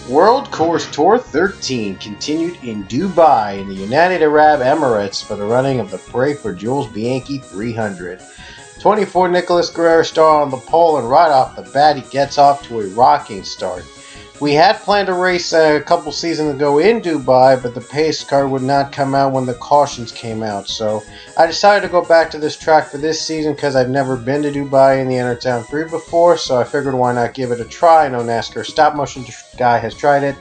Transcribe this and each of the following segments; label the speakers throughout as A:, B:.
A: World Course Tour 13 continued in Dubai in the United Arab Emirates for the running of the Pray for Jules Bianchi 300. 24 Nicolas Guerrero started on the pole, and right off the bat he gets off to a rocking start. We had planned a race a couple seasons ago in Dubai, but the pace car would not come out when the cautions came out, so I decided to go back to this track for this season because I've never been to Dubai in the Entertown 3 before, so I figured why not give it a try. I know NASCAR stop motion guy has tried it.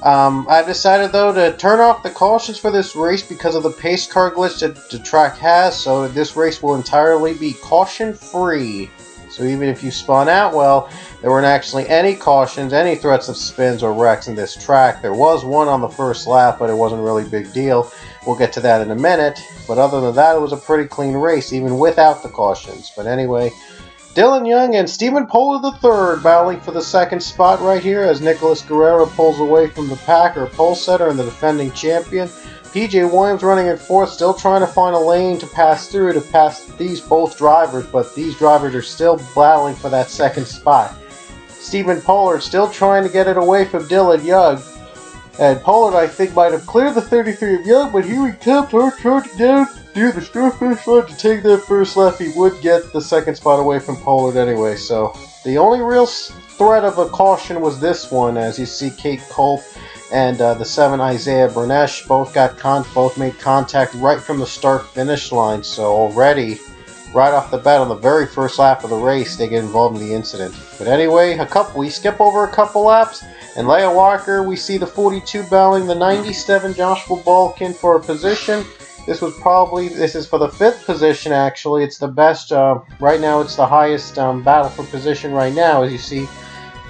A: I've decided though to turn off the cautions for this race because of the pace car glitch that the track has, so this race will entirely be caution free. So even if you spun out, well, there weren't actually any cautions, any threats of spins or wrecks in this track. There was one on the first lap, but it wasn't a really big deal. We'll get to that in a minute. But other than that, it was a pretty clean race, even without the cautions. But anyway, Dylan Young and Stephen Pollard III battling for the second spot right here as Nicolas Guerrero pulls away from the pack, or pole setter and the defending champion. PJ Williams running in fourth, still trying to find a lane to pass through to pass these both drivers, but these drivers are still battling for that second spot. Stephen Pollard still trying to get it away from Dylan Young. And Pollard, I think, might have cleared the 33 of Young, but here he comes, charging down near the start finish line to take that first lap. He would get the second spot away from Pollard anyway, so the only real threat of a caution was this one, as you see Kate Culp and the 7 Isaiah Bernesh both made contact right from the start-finish line. So already, right off the bat on the very first lap of the race, they get involved in the incident. But anyway, we skip over a couple laps, and Leah Walker, we see the 42 battling the 97 Joshua Balkin for a position. This is for the 5th position actually. It's the best, right now it's the highest battle for position right now, as you see.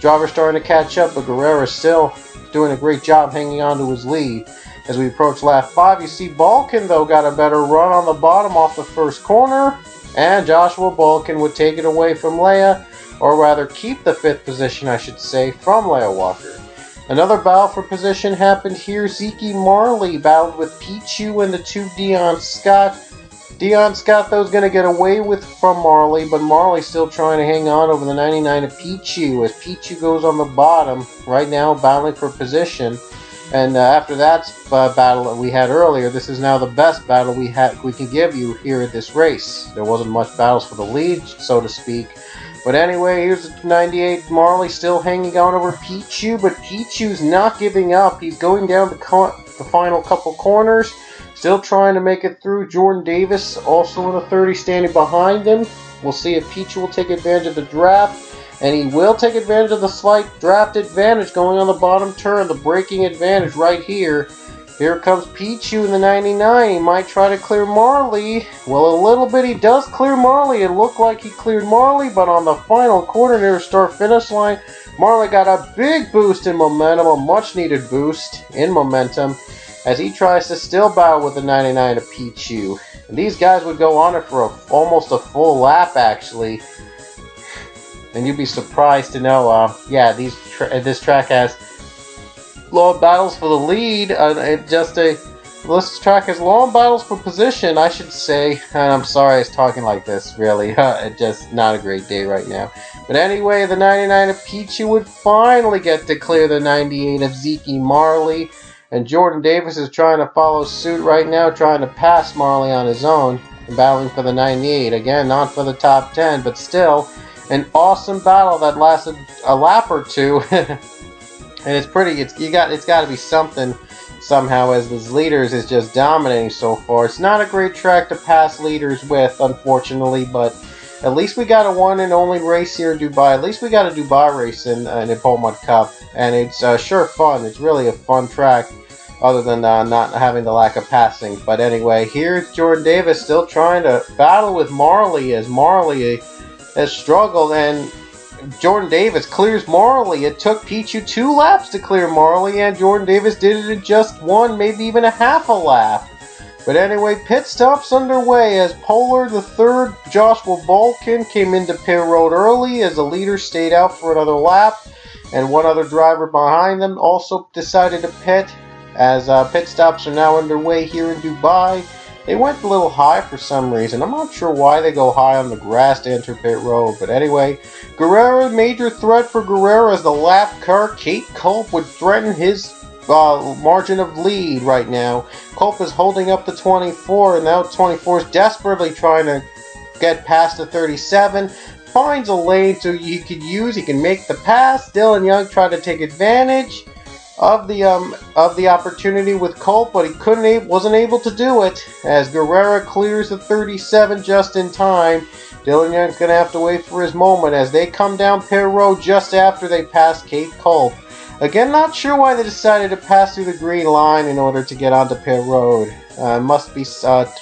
A: Driver's starting to catch up, but Guerrero is still doing a great job hanging on to his lead. As we approach lap 5, you see Balkin though got a better run on the bottom off the first corner, and Joshua Balkin would take it away from Leah, or rather keep the 5th position I should say, from Leah Walker. Another battle for position happened here. Zeke Marley battled with Pichu and the 2 Dion Scott. Dion Scott though is going to get away from Marley, but Marley's still trying to hang on over the 99 of Pichu, as Pichu goes on the bottom right now battling for position. And after that battle that we had earlier, this is now the best battle we can give you here at this race. There wasn't much battles for the lead, so to speak. But anyway, here's the 98 Marley still hanging on over Pichu, but Pichu's not giving up. He's going down the final couple corners, still trying to make it through. Jordan Davis also in the 30 standing behind him. We'll see if Pichu will take advantage of the draft, and he will take advantage of the slight draft advantage going on the bottom turn, the braking advantage right here. Here comes Pichu in the 99. He might try to clear Marley. Well, a little bit he does clear Marley. It looked like he cleared Marley, but on the final quarter near the start-finish line, Marley got a big boost in momentum, a much-needed boost in momentum, as he tries to still battle with the 99 of Pichu. And these guys would go on it for almost a full lap, actually. And you'd be surprised to know, this track has long battles for the lead. This track has long battles for position, I should say. And I'm sorry I was talking like this, really. It's just not a great day right now. But anyway, the 99 of Pichu would finally get to clear the 98 of Zeke Marley. And Jordan Davis is trying to follow suit right now, trying to pass Marley on his own, and battling for the 98. Again, not for the top 10, but still an awesome battle that lasted a lap or two. And it's got to be something somehow, as these leaders is just dominating so far. It's not a great track to pass leaders with, unfortunately, but at least we got a one and only race here in Dubai. At least we got a Dubai race in the Beaumont Cup, and it's sure fun. It's really a fun track, other than not having the lack of passing. But anyway, here's Jordan Davis still trying to battle with Marley, as Marley has struggled, and Jordan Davis clears Marley. It took Pichu 2 laps to clear Marley, and Jordan Davis did it in just one, maybe even a half a lap. But anyway, pit stops underway as Pollard III, Joshua Balkin came into pit road early as the leader stayed out for another lap, and one other driver behind them also decided to pit, as pit stops are now underway here in Dubai. They went a little high for some reason. I'm not sure why they go high on the grass to enter pit road. But anyway, Guerrero, major threat for Guerrero as the lap car. Kate Culp would threaten his margin of lead right now. Culp is holding up the 24, and now 24 is desperately trying to get past the 37. Finds a lane so he can make the pass. Dylan Young tried to take advantage of the opportunity with Culp, but he wasn't able to do it as Guerrero clears the 37 just in time. Dylan Young's gonna have to wait for his moment as they come down pit road just after they pass Kate Culp. Again, not sure why they decided to pass through the green line in order to get onto pit road. Must be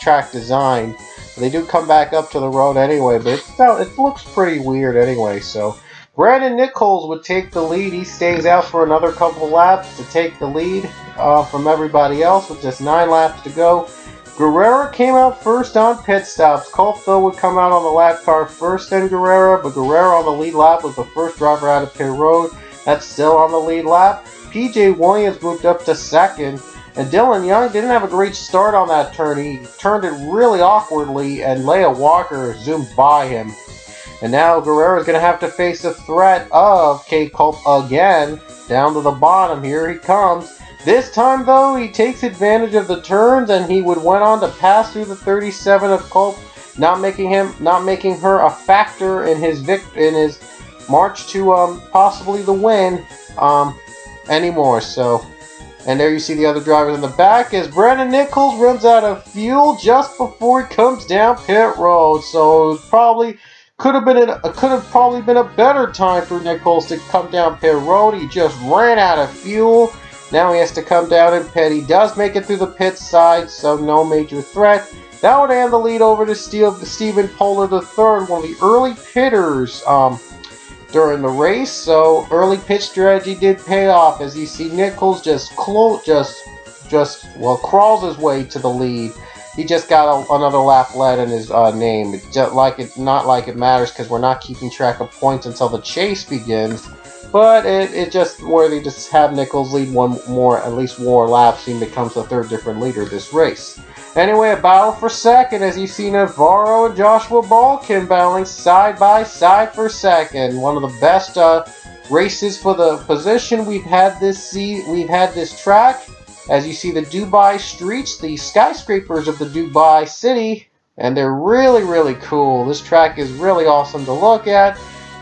A: track design. They do come back up to the road anyway, but it looks pretty weird anyway. So Brandon Nichols would take the lead. He stays out for another couple laps to take the lead from everybody else with just 9 laps to go. Guerrero came out first on pit stops. Culp, though, would come out on the lap car first, then Guerrero, but Guerrero on the lead lap was the first driver out of pit road. That's still on the lead lap. PJ Williams moved up to second, and Dylan Young didn't have a great start on that turn. He turned it really awkwardly, and Leia Walker zoomed by him. And now Guerrero is going to have to face the threat of Kate Culp again, down to the bottom. Here he comes. This time, though, he takes advantage of the turns, and he went on to pass through the 37 of Culp, not making her a factor in his march to possibly the win anymore. So, and there you see the other drivers in the back as Brandon Nichols runs out of fuel just before he comes down pit road. So it could have probably been a better time for Nichols to come down pit road. He just ran out of fuel. Now he has to come down and pit. He does make it through the pit side, so no major threat. That would hand the lead over to Stephen Pollard III, one of the early pitters during the race. So early pit strategy did pay off as you see Nichols just crawls his way to the lead. He just got another lap led in his name. Not like it matters because we're not keeping track of points until the chase begins. But it's just worthy to have Nichols lead at least more laps. He becomes the third different leader this race. Anyway, a battle for second as you see Navarro and Joshua Balkin battling side by side for second. One of the best races for the position we've had this track. As you see the Dubai streets, the skyscrapers of the Dubai city, and they're really, really cool. This track is really awesome to look at.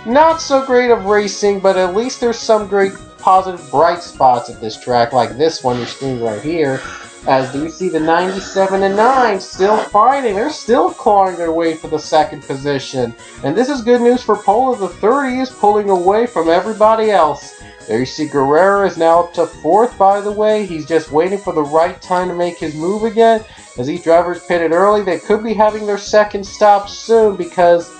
A: Not so great of racing, but at least there's some great positive bright spots at this track, like this one you're seeing right here. As do you see the 97 and 9 still fighting. They're still clawing their way for the second position. And this is good news for Pollard. The 30 is pulling away from everybody else. There you see Guerrero is now up to 4th, by the way. He's just waiting for the right time to make his move again. As these drivers pitted early, they could be having their second stop soon because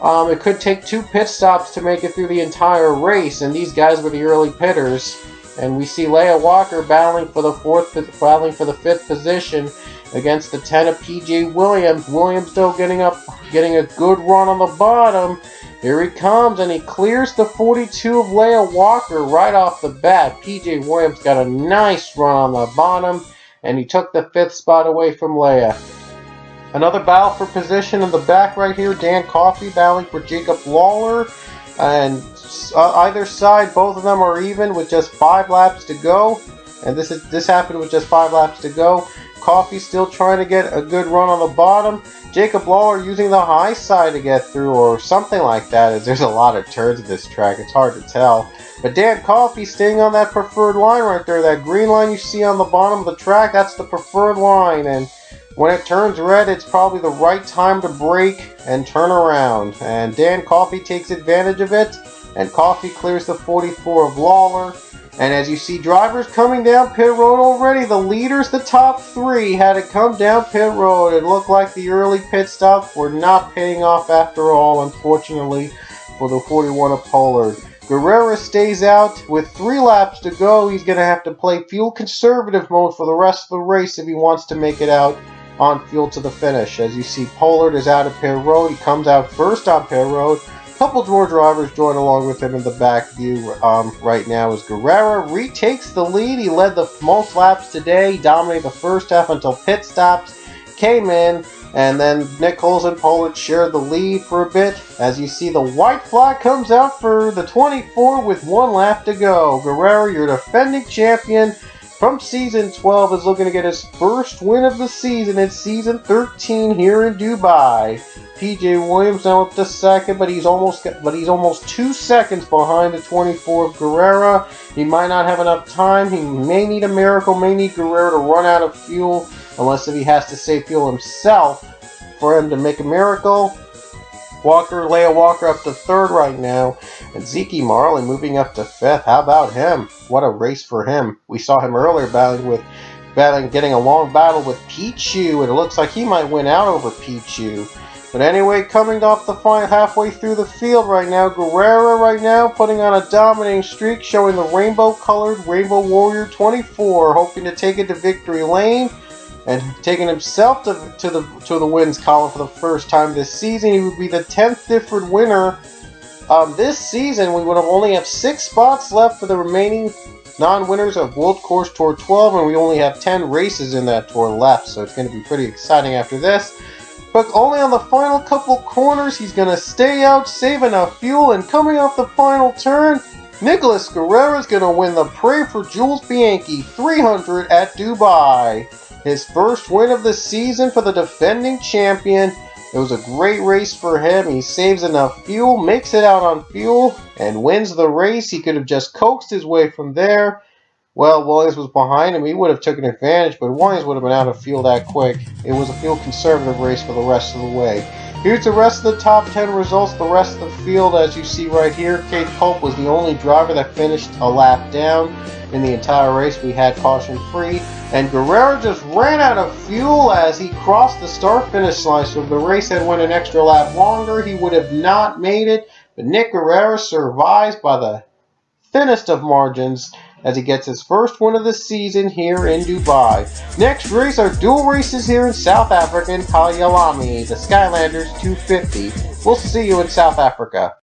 A: it could take 2 pit stops to make it through the entire race. And these guys were the early pitters. And we see Leia Walker battling for the 5th position against the 10 of PJ Williams. Williams though getting a good run on the bottom. Here he comes, and he clears the 42 of Leia Walker right off the bat. PJ Williams got a nice run on the bottom, and he took the 5th spot away from Leia. Another battle for position in the back right here. Dan Coffey battling for Jacob Lawler, and either side, both of them are even with just 5 laps to go. And this happened with just 5 laps to go. Coffey still trying to get a good run on the bottom. Jacob Lawler using the high side to get through or something like that, as there's a lot of turns at this track. It's hard to tell. But Dan Coffey staying on that preferred line right there. That green line you see on the bottom of the track, that's the preferred line. And when it turns red, it's probably the right time to brake and turn around. And Dan Coffey takes advantage of it. And Coffey clears the 44 of Lawler. And as you see drivers coming down pit road already, the leaders, the top 3, had to come down pit road. It looked like the early pit stops were not paying off after all, unfortunately, for the 41 of Pollard. Guerrero stays out with 3 laps to go. He's going to have to play fuel conservative mode for the rest of the race if he wants to make it out on fuel to the finish. As you see, Pollard is out of pit road. He comes out first on pit road. Couple more drivers join along with him in the back view right now as Guerrero retakes the lead. He led the most laps today. He dominated the first half until pit stops. came in, and then Nichols and Pollard shared the lead for a bit. As you see, the white flag comes out for the 24 with 1 lap to go. Guerrero, your defending champion from Season 12, is looking to get his first win of the season in Season 13 here in Dubai. P.J. Williams now up to second, but he's almost 2 seconds behind the 24 of Guerrero. He might not have enough time. He may need a miracle, may need Guerrero to run out of fuel, unless if he has to save fuel himself for him to make a miracle. Leia Walker up to third right now, and Zeke Marley moving up to fifth. How about him? What a race for him. We saw him earlier getting a long battle with Pichu, and it looks like he might win out over Pichu. But anyway, coming off the final halfway through the field right now, Guerrero right now putting on a dominating streak, showing the rainbow-colored Rainbow Warrior 24, hoping to take it to victory lane and taking himself to the wins column for the first time this season. He would be the 10th different winner. This season, we would only have 6 spots left for the remaining non-winners of World Course Tour 12, and we only have 10 races in that tour left, so it's going to be pretty exciting after this. But only on the final couple corners, he's going to stay out, save enough fuel, and coming off the final turn, Nicholas Guerrero is going to win the Pray for Jules Bianchi 300 at Dubai. His first win of the season for the defending champion. It was a great race for him. He saves enough fuel, makes it out on fuel, and wins the race. He could have just coaxed his way from there. Well, Williams was behind him. He would have taken advantage, but Williams would have been out of fuel that quick. It was a fuel-conservative race for the rest of the way. Here's the rest of the top 10 results. The rest of the field, as you see right here, Kate Culp was the only driver that finished a lap down in the entire race. We had caution-free. And Guerrero just ran out of fuel as he crossed the start-finish line. So if the race had went an extra lap longer, he would have not made it. But Nick Guerrero survives by the thinnest of margins as he gets his first win of the season here in Dubai. Next race are dual races here in South Africa in Kyalami, the Skylanders 250. We'll see you in South Africa.